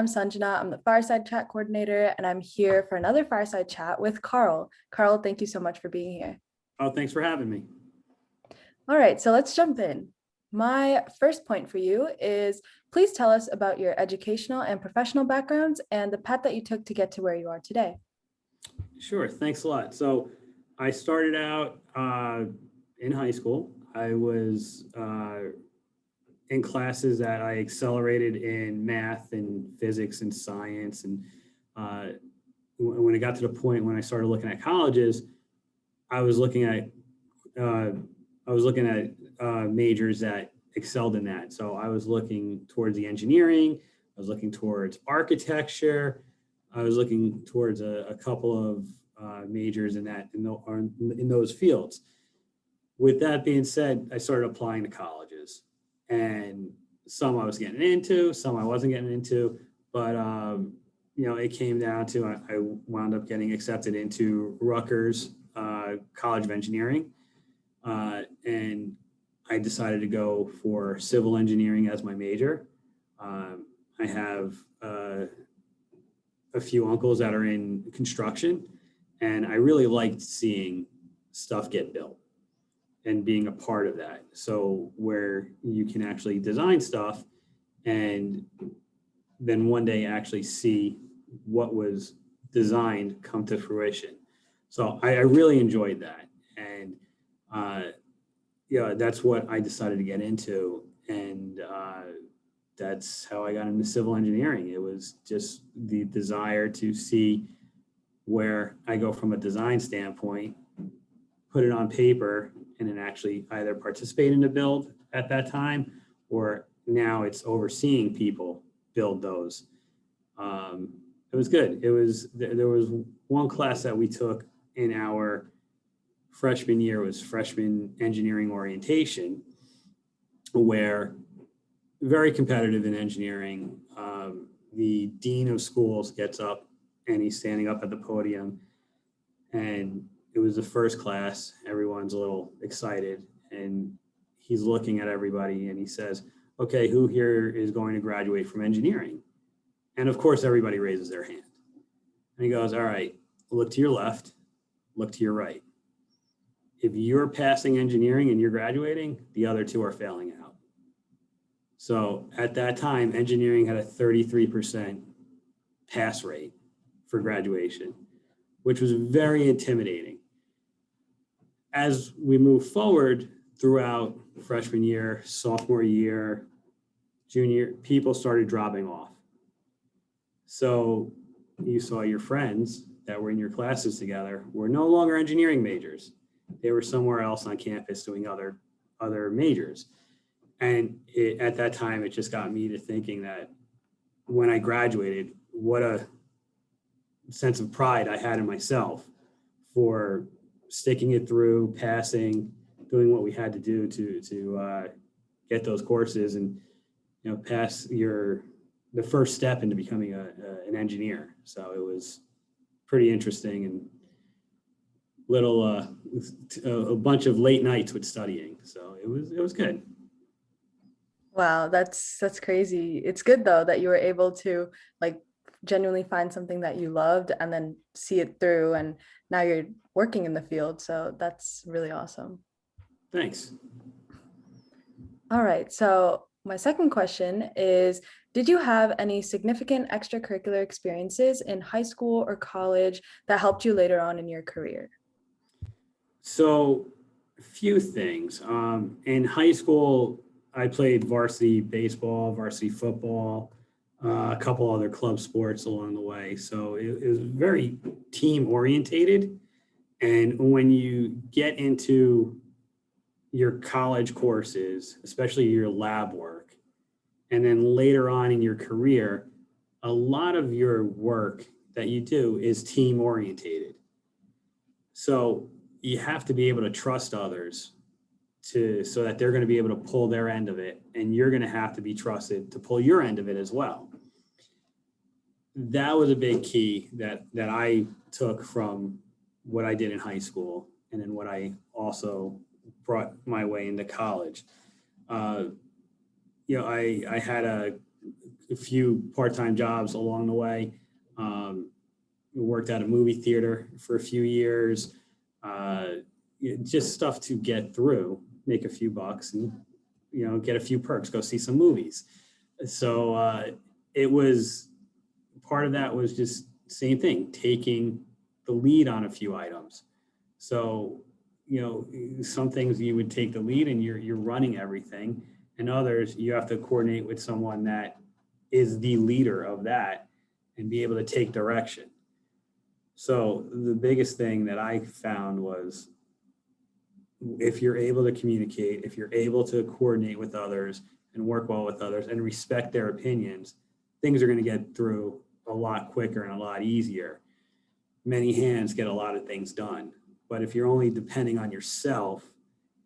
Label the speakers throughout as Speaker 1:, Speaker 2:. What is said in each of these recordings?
Speaker 1: I'm Sanjana. I'm the Fireside Chat Coordinator, and I'm here for another Fireside Chat with Carl. Carl, thank you so much for being here.
Speaker 2: Oh, thanks for having me.
Speaker 1: All right, so let's jump in. My first point for you is, please tell us about your educational and professional backgrounds and the path that you took to get to where you are today.
Speaker 2: Sure, thanks a lot. So I started out in high school. I was in classes that I accelerated in math and physics and science. And when it got to the point when I started looking at colleges, I was looking at majors that excelled in that. So I was looking towards the engineering. I was looking towards architecture. I was looking towards a couple of majors in those fields. With that being said, I started applying to colleges, and some I was getting into, some I wasn't getting into, but it came down to I wound up getting accepted into Rutgers College of Engineering, and I decided to go for civil engineering as my major. I have a few uncles that are in construction, and I really liked seeing stuff get built and being a part of that. So where you can actually design stuff and then one day actually see what was designed come to fruition. So I really enjoyed that. And that's what I decided to get into. And that's how I got into civil engineering. It was just the desire to see where I go from a design standpoint, put it on paper, and then actually either participate in the build at that time, or now it's overseeing people build those. It was good. There was one class that we took in our freshman year, was freshman engineering orientation, where very competitive in engineering. The dean of schools gets up and he's standing up at the podium, and it was the first class. Everyone's a little excited, and he's looking at everybody and he says, okay, who here is going to graduate from engineering? And of course, everybody raises their hand. And he goes, all right, look to your left, look to your right. If you're passing engineering and you're graduating, the other two are failing out. So at that time, engineering had a 33% pass rate for graduation, which was very intimidating. As we move forward throughout freshman year, sophomore year, junior, people started dropping off. So you saw your friends that were in your classes together were no longer engineering majors. They were somewhere else on campus doing other majors. And at that time, it just got me to thinking that when I graduated, what a sense of pride I had in myself for sticking it through, passing, doing what we had to do to get those courses and pass the first step into becoming an engineer. So it was pretty interesting, and a bunch of late nights with studying. So it was good.
Speaker 1: Wow, that's crazy. It's good though that you were able to genuinely find something that you loved and then see it through, and now you're working in the field. So that's really awesome.
Speaker 2: Thanks.
Speaker 1: All right. So my second question is, did you have any significant extracurricular experiences in high school or college that helped you later on in your career?
Speaker 2: So a few things. In high school, I played varsity baseball, varsity football, a couple other club sports along the way. So it was very team orientated. And when you get into your college courses, especially your lab work, and then later on in your career, a lot of your work that you do is team orientated. So you have to be able to trust others so that they're going to be able to pull their end of it, and you're going to have to be trusted to pull your end of it as well. That was a big key that I took from what I did in high school, and then what I also brought my way into college. I had a few part-time jobs along the way. Worked at a movie theater for a few years. Just stuff to get through, make a few bucks, and get a few perks, go see some movies. So it was part of that was just same thing, taking the lead on a few items. So some things you would take the lead and you're running everything, and others you have to coordinate with someone that is the leader of that and be able to take direction. So the biggest thing that I found was, if you're able to communicate, if you're able to coordinate with others and work well with others and respect their opinions, things are going to get through a lot quicker and a lot easier. Many hands get a lot of things done. But if you're only depending on yourself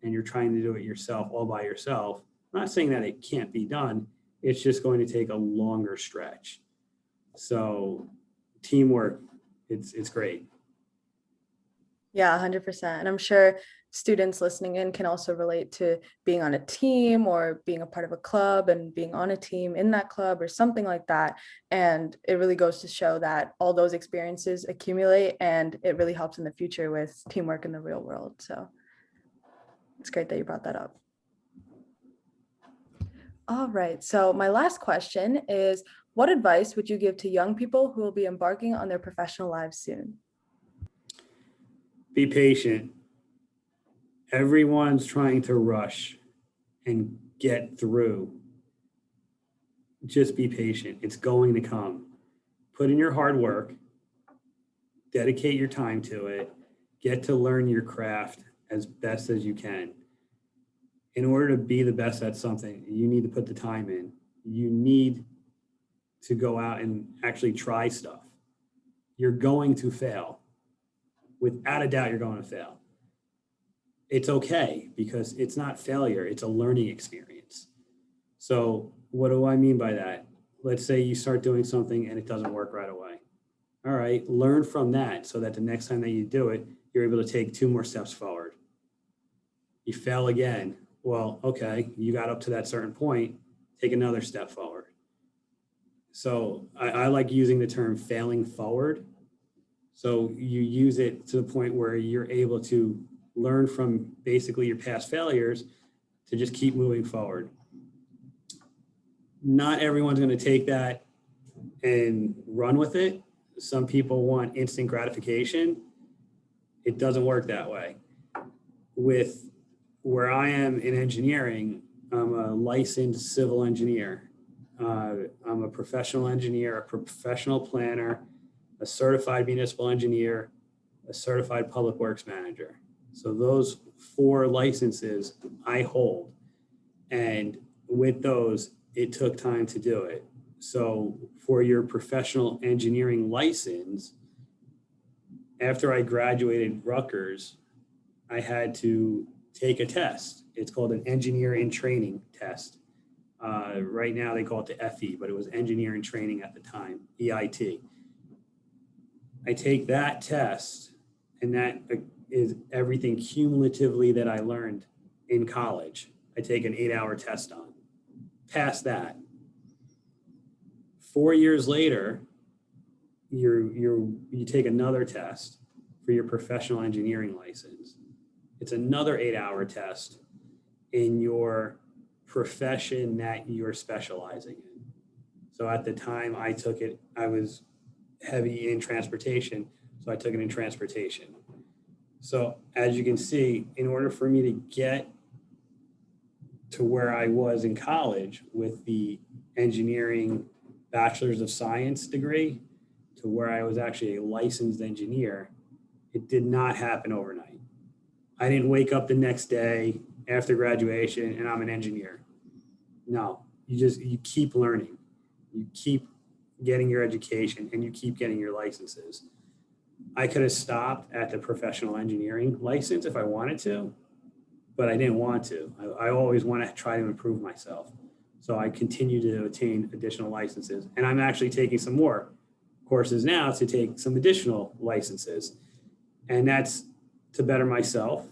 Speaker 2: and you're trying to do it yourself, all by yourself, I'm not saying that it can't be done. It's just going to take a longer stretch. So teamwork, it's great.
Speaker 1: Yeah, 100%. And I'm sure students listening in can also relate to being on a team or being a part of a club and being on a team in that club or something like that. And it really goes to show that all those experiences accumulate, and it really helps in the future with teamwork in the real world. So it's great that you brought that up. All right. So my last question is, what advice would you give to young people who will be embarking on their professional lives soon?
Speaker 2: Be patient. Everyone's trying to rush and get through. Just be patient. It's going to come. Put in your hard work, dedicate your time to it, get to learn your craft as best as you can. In order to be the best at something, you need to put the time in. You need to go out and actually try stuff. You're going to fail. Without a doubt, you're going to fail. It's okay, because it's not failure, it's a learning experience. So what do I mean by that? Let's say you start doing something and it doesn't work right away. All right, learn from that so that the next time that you do it, you're able to take 2 more steps forward. You fail again. Well, okay, you got up to that certain point, take another step forward. So I like using the term failing forward. So you use it to the point where you're able to learn from basically your past failures to just keep moving forward. Not everyone's going to take that and run with it. Some people want instant gratification. It doesn't work that way. With where I am in engineering, I'm a licensed civil engineer. I'm a professional engineer, a professional planner, a certified municipal engineer, a certified public works manager. So those 4 licenses I hold. And with those, it took time to do it. So for your professional engineering license, after I graduated Rutgers, I had to take a test. It's called an engineer in training test. Right now they call it the FE, but it was engineer in training at the time, EIT. I take that test, and that is everything cumulatively that I learned in college. I take an 8-hour test on. Pass that. 4 years later, you take another test for your professional engineering license. It's another 8-hour test in your profession that you're specializing in. So at the time I took it, I was heavy in transportation, so I took it in transportation. So as you can see, in order for me to get to where I was in college with the engineering bachelor's of science degree to where I was actually a licensed engineer, it did not happen overnight. I didn't wake up the next day after graduation and I'm an engineer. No, you keep learning. You keep getting your education and you keep getting your licenses. I could have stopped at the professional engineering license if I wanted to, but I didn't want to. I always want to try to improve myself. So I continue to attain additional licenses. And I'm actually taking some more courses now to take some additional licenses. And that's to better myself,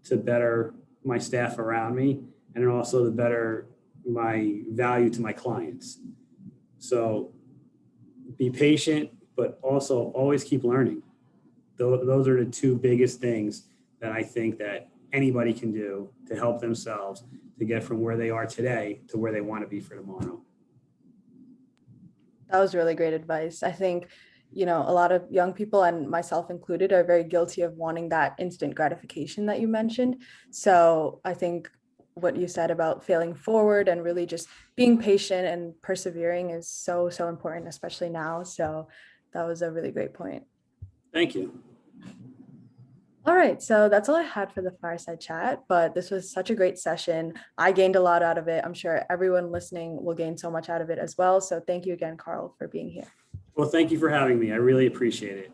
Speaker 2: to better my staff around me, and also to better my value to my clients. So be patient, but also always keep learning. Those are the two biggest things that I think that anybody can do to help themselves to get from where they are today to where they want to be for tomorrow.
Speaker 1: That was really great advice. I think, a lot of young people, and myself included, are very guilty of wanting that instant gratification that you mentioned. So I think what you said about failing forward and really just being patient and persevering is so, so important, especially now. So that was a really great point.
Speaker 2: Thank you.
Speaker 1: All right, so that's all I had for the fireside chat, but this was such a great session. I gained a lot out of it. I'm sure everyone listening will gain so much out of it as well. So thank you again, Carl, for being here.
Speaker 2: Well, thank you for having me. I really appreciate it.